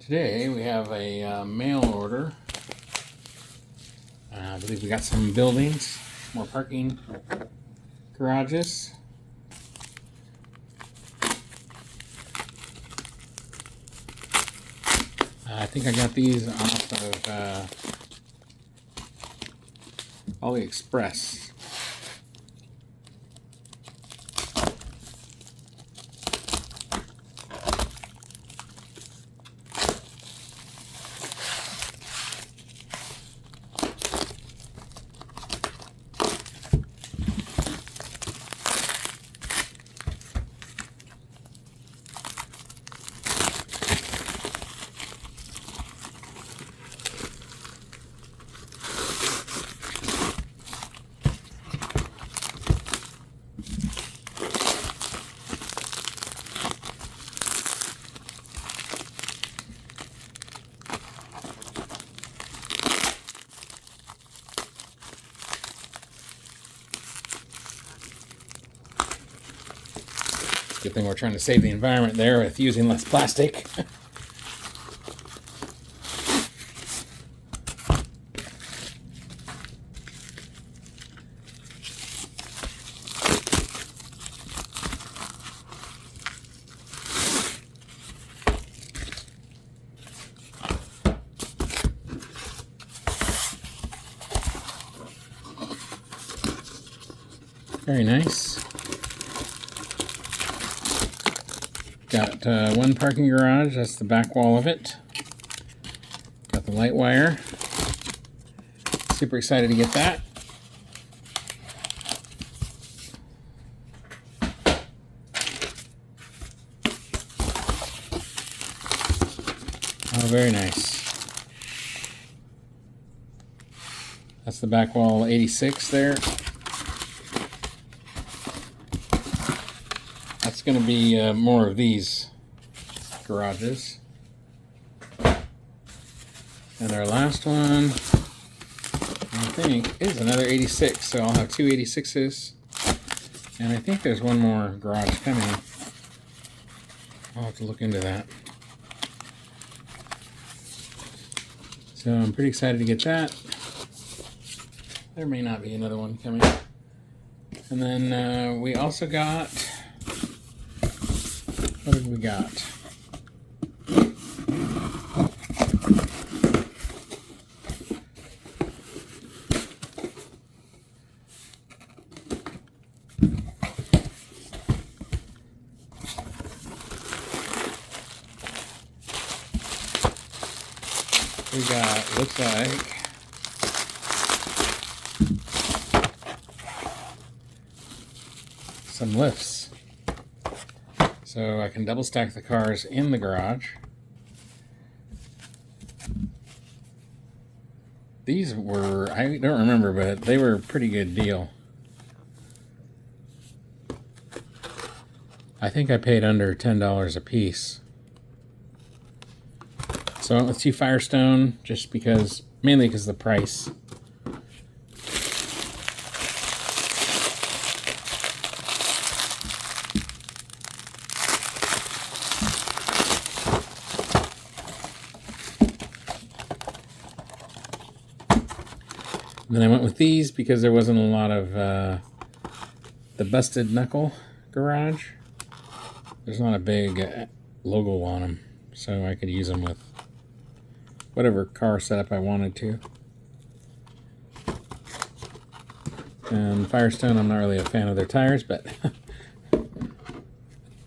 Today we have a mail order. I believe we got some buildings, more parking garages. I think I got these off of AliExpress. Good thing we're trying to save the environment there with using less plastic. Very nice. Got one parking garage, that's the back wall of it. Got the light wire. Super excited to get that. Oh, very nice. That's the back wall 86 there. That's going to be more of these garages. And our last one, I think, is another 86. So I'll have two 86s. And I think there's one more garage coming. I'll have to look into that. So I'm pretty excited to get that. There may not be another one coming. And then we also got... What have we got? We got, looks like, some lifts. So I can double stack the cars in the garage. These were, I don't remember, but they were a pretty good deal. I think I paid under $10 a piece. So I went with 2 Firestone, just because, mainly because of the price. And then I went with these because there wasn't a lot of the busted knuckle garage. There's not a big logo on them, so I could use them with whatever car setup I wanted to. And Firestone, I'm not really a fan of their tires, but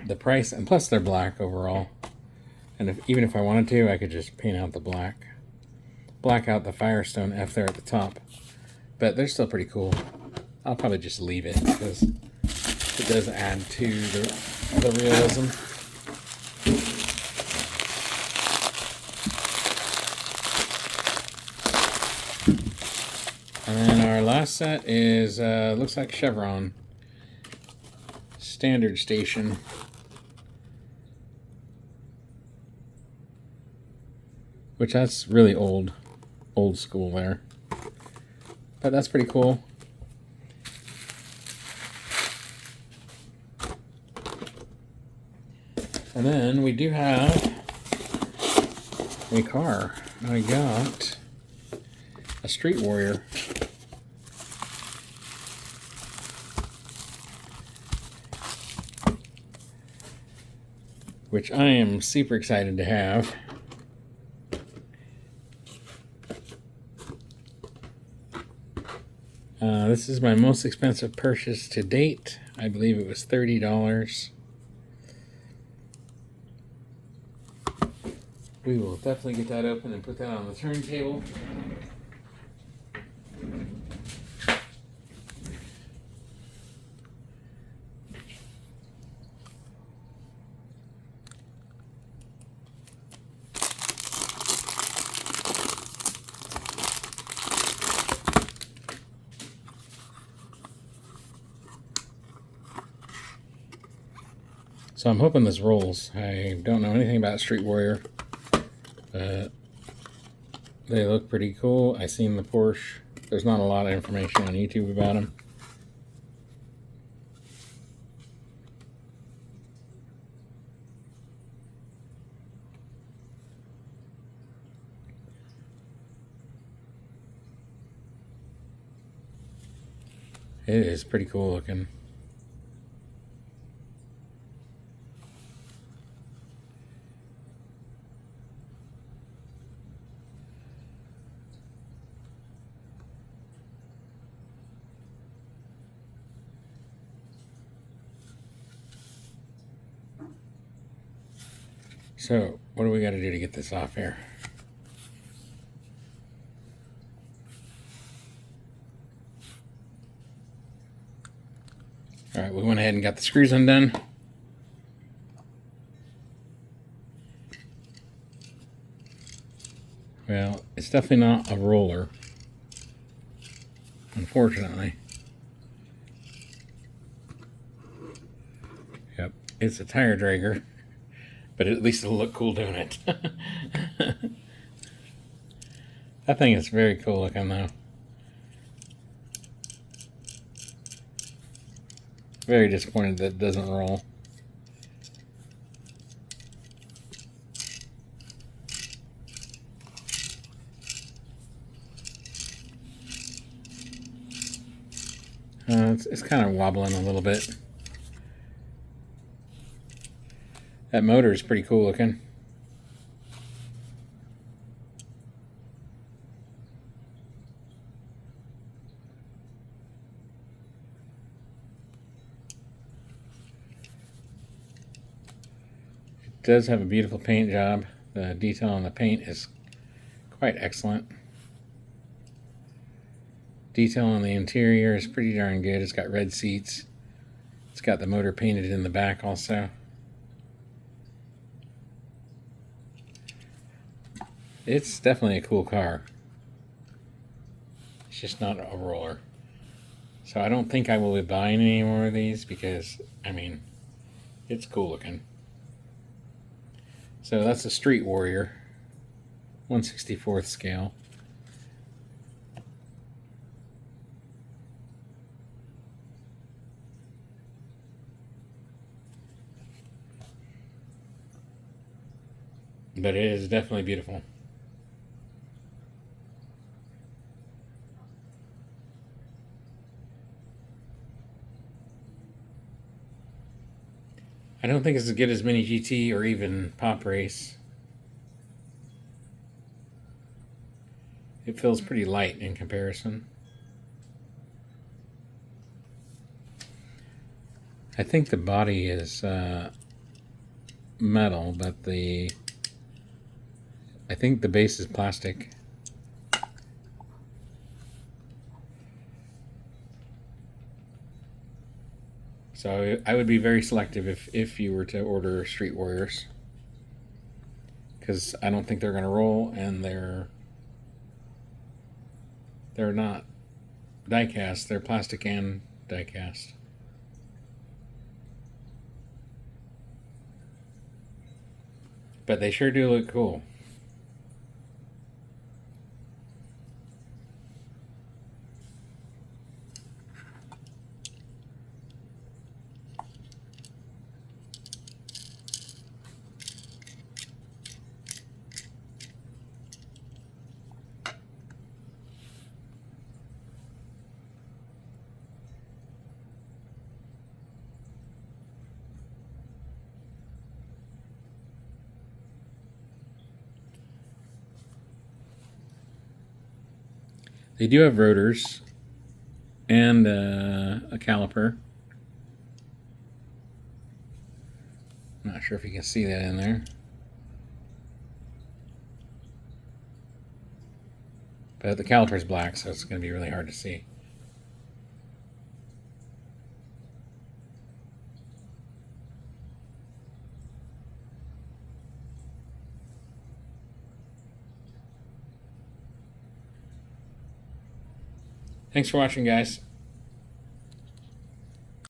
the price, and plus they're black overall. And even if I wanted to, I could just paint out the black. Black out the Firestone F there at the top. But they're still pretty cool. I'll probably just leave it because it does add to the realism. And then our last set is, looks like Chevron. Standard station. Which that's really old school there. But that's pretty cool. And then we do have a car. I got a Street Warrior. Which I am super excited to have. This is my most expensive purchase to date. I believe it was $30. We will definitely get that open and put that on the turntable. So I'm hoping this rolls. I don't know anything about Street Warrior, but they look pretty cool. I've seen the Porsche. There's not a lot of information on YouTube about them. It is pretty cool looking. So, what do we got to do to get this off here? All right, we went ahead and got the screws undone. Well, it's definitely not a roller, unfortunately. Yep, it's a tire dragger, but at least it'll look cool doing it. That thing is very cool looking though. Very disappointed that it doesn't roll. It's kind of wobbling a little bit. That motor is pretty cool looking. It does have a beautiful paint job. The detail on the paint is quite excellent. Detail on the interior is pretty darn good. It's got red seats. It's got the motor painted in the back also. It's definitely a cool car. It's just not a roller. So I don't think I will be buying any more of these because, I mean, it's cool looking. So that's a Street Warrior, 1/64th scale. But it is definitely beautiful. I don't think it's as good as Mini GT or even Pop Race. It feels pretty light in comparison. I think the body is metal, but I think the base is plastic. So I would be very selective if you were to order Street Warriors, because I don't think they're going to roll, and they're not die-cast. They're plastic and die-cast. But they sure do look cool. They do have rotors and a caliper. Not sure if you can see that in there. But the caliper is black, so it's going to be really hard to see. Thanks for watching, guys.